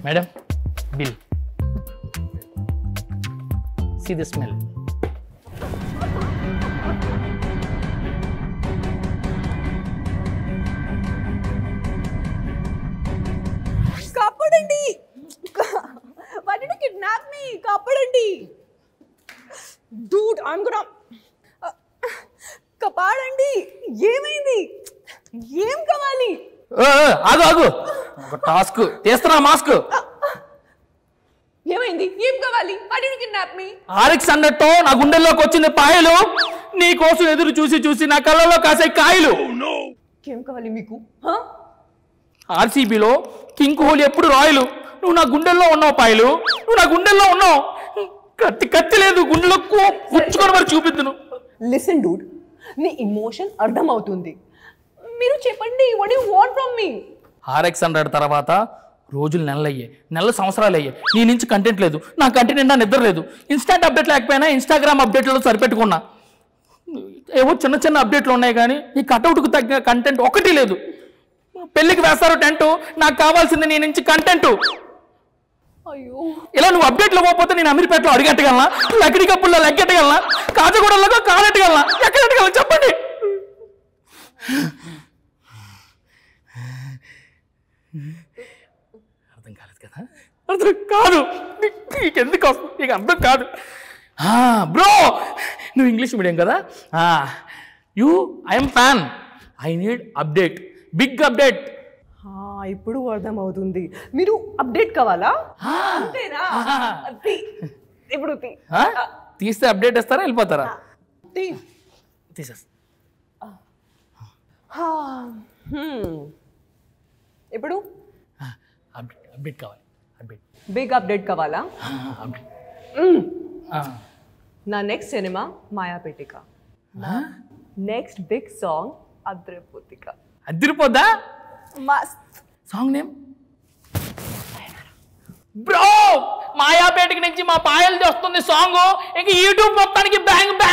Madam bill. See the smell. కాపాడండి. Why did you kidnap me? కాపాడండి. Dude, I'm gonna కాపాడండి. ఏమైంది? ఏం కావాలి? ఆగు ఆగు, ఒక టాస్క్ తీస్తున్నా. మాస్క్. ఏమైంది? ఏం కావాలి? Why did you kidnap me? ఆరిక్స్ అన్నట్టు నా గుండెల్లోకి వచ్చింది పాయలు. నీ కోసం ఎదురు చూసి చూసి నా కళ్ళలో కాసే కాయలు. ఏం కావాలి మీకు? ఆర్సీబీలో కింగ్ కోహ్లీ ఎప్పుడు రాయలు. నువ్వు నా గుండెల్లో ఉన్నావు పాయలు. నువ్వు నా గుండెల్లో ఉన్నావు. కత్తి లేదు, గుండెలో పుచ్చుకొని మరి చూపిద్దును. లిసన్ డూడ్, నీ ఇమోషన్ అర్థం అవుతుంది. మీరు చెప్పండి, what you want from me? RX 100 తర్వాత రోజులు నెలలయ్యాయి, నెలలు సంవత్సరాలు అయ్యాయి. నీ నుంచి కంటెంట్ లేదు, నా కంటెంట్ నిండా నిద్ర లేదు. ఇన్స్టాంట్ అప్డేట్ లేకపోయినా ఇన్స్టాగ్రామ్ అప్డేట్లలో సరిపెట్టుకున్నా. ఏవో చిన్న చిన్న అప్డేట్లు ఉన్నాయి కానీ ఈ కటౌట్కు తగ్గ కంటెంట్ ఒకటి లేదు. పెళ్ళికి వేస్తారు టెంట్, నాకు కావాల్సింది నీ నుంచి కంటెంట్. అయ్యో, ఇలా నువ్వు అప్డేట్లో పోతే నేను అమీర్పేటలో అడిగెట్టగలనా? లక్కడి కప్పుల్లో లెగ్గెట్టగలనా? కాజగూడలో కాలెట్టగలనా? ఎక్కడెట్టగలను చెప్పండి. అర్థం కాలేదు కదా? అర్థం కాదు, నీకెందుకు వస్తుంది? నీకు అర్థం కాదు. బ్రో, నువ్వు ఇంగ్లీష్ మీడియం కదా. I'm fan. I need update, big update. ఇప్పుడు అర్థం అవుతుంది. మీరు అప్డేట్ కావాలా? అంతేనా? ఇప్పుడు తీస్తే అప్డేట్ ఇస్తారా, వెళ్ళిపోతారా? తీసేస్తా. ఇప్పుడు అప్డేట్ కావాలి. అప్డేట్, బిగ్ అప్డేట్ కావాలా? అప్డేట్. నా next cinema Mayapetika. Next big song అద్రిపోతిక. అదిరిపోద్దా? మస్త్. Song name bro. మాయాపేటకి నుంచి మా పాయలు వస్తుంది సాంగ్. ఇంక యూట్యూబ్ మొత్తానికి బ్యాంగ్ బ్యాంగ్